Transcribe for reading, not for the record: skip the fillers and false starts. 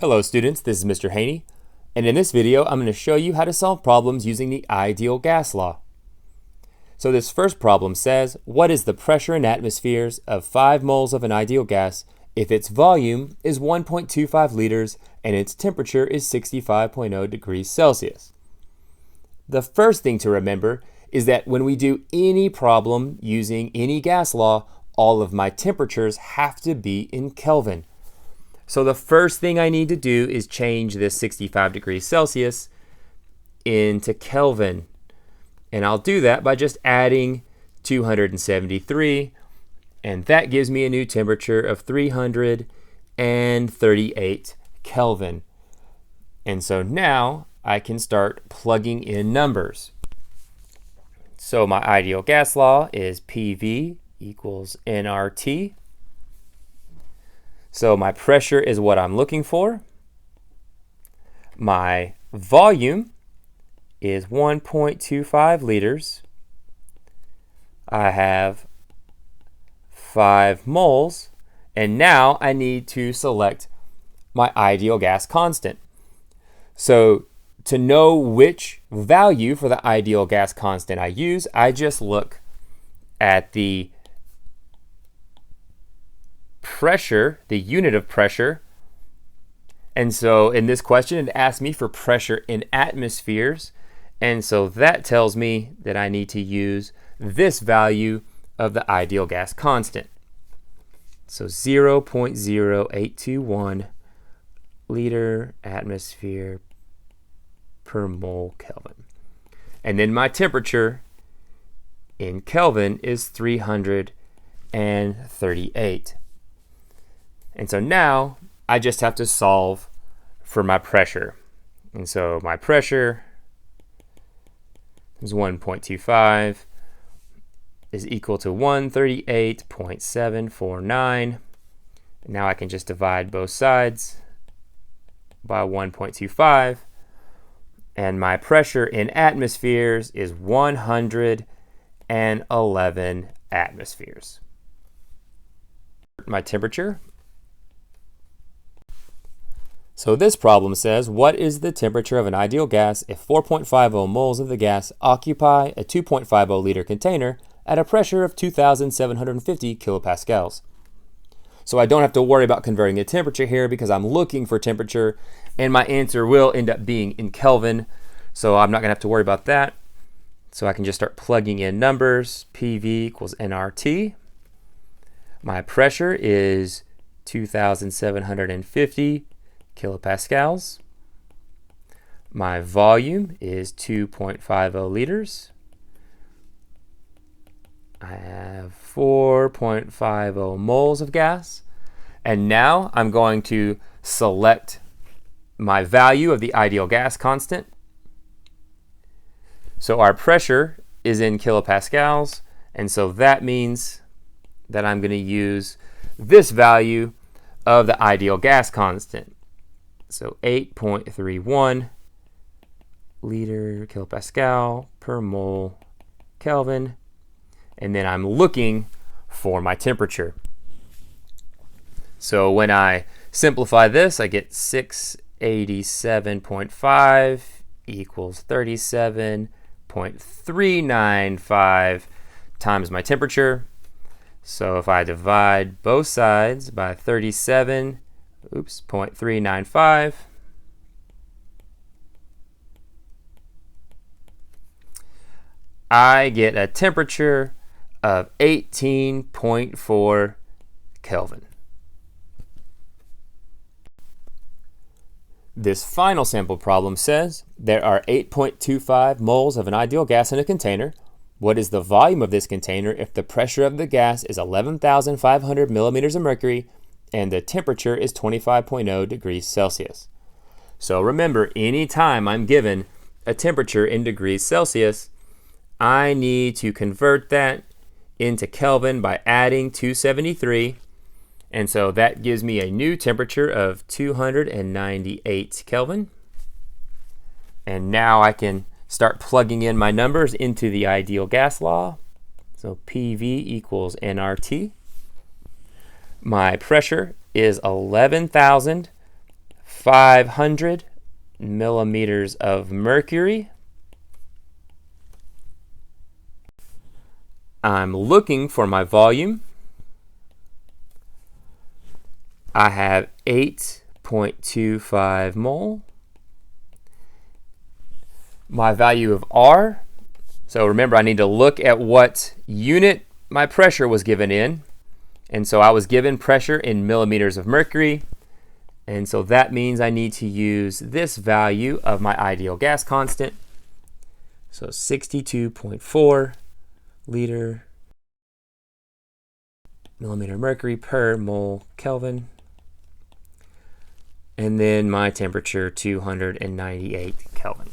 Hello students, this is Mr. Haney, and in this video I'm going to show you how to solve problems using the ideal gas law. So this first problem says, what is the pressure in atmospheres of 5 moles of an ideal gas if its volume is 1.25 liters and its temperature is 65.0 degrees Celsius? The first thing to remember is that when we do any problem using any gas law, all of my temperatures have to be in Kelvin. So the first thing I need to do is change this 65 degrees Celsius into Kelvin. And I'll do that by just adding 273, and that gives me a new temperature of 338 Kelvin. And so now I can start plugging in numbers. So my ideal gas law is PV equals nRT. So my pressure is what I'm looking for. My volume is 1.25 liters. I have 5 moles. And now I need to select my ideal gas constant. So to know which value for the ideal gas constant I use, I just look at the pressure, the unit of pressure. And so in this question, it asked me for pressure in atmospheres. And so that tells me that I need to use this value of the ideal gas constant. So 0.0821 liter atmosphere per mole Kelvin. And then my temperature in Kelvin is 338. And so now I just have to solve for my pressure. And so my pressure is 1.25 is equal to 138.749. Now I can just divide both sides by 1.25. And my pressure in atmospheres is 111 atmospheres. My temperature. So this problem says, what is the temperature of an ideal gas if 4.50 moles of the gas occupy a 2.50 liter container at a pressure of 2,750 kilopascals? So I don't have to worry about converting the temperature here because I'm looking for temperature, and my answer will end up being in Kelvin. So I'm not going to have to worry about that. So I can just start plugging in numbers. PV equals nRT. My pressure is 2,750 kilopascals. My volume is 2.50 liters. I have 4.50 moles of gas. And now I'm going to select my value of the ideal gas constant. So our pressure is in kilopascals, and so that means that I'm going to use this value of the ideal gas constant. So 8.31 liter kilopascal per mole Kelvin. And then I'm looking for my temperature. So when I simplify this, I get 687.5 equals 37.395 times my temperature. So if I divide both sides by 0.395, I get a temperature of 18.4 Kelvin. This final sample problem says there are 8.25 moles of an ideal gas in a container. What is the volume of this container if the pressure of the gas is 11,500 millimeters of mercury and the temperature is 25.0 degrees Celsius? So remember, anytime I'm given a temperature in degrees Celsius, I need to convert that into Kelvin by adding 273. And so that gives me a new temperature of 298 Kelvin. And now I can start plugging in my numbers into the ideal gas law. So PV equals nRT. My pressure is 11,500 500 millimeters of mercury. I'm looking for my volume. I have 8.25 mole. My value of R, so remember I need to look at what unit my pressure was given in. And so I was given pressure in millimeters of mercury. And so that means I need to use this value of my ideal gas constant. So 62.4 liter millimeter mercury per mole Kelvin. And then my temperature, 298 Kelvin.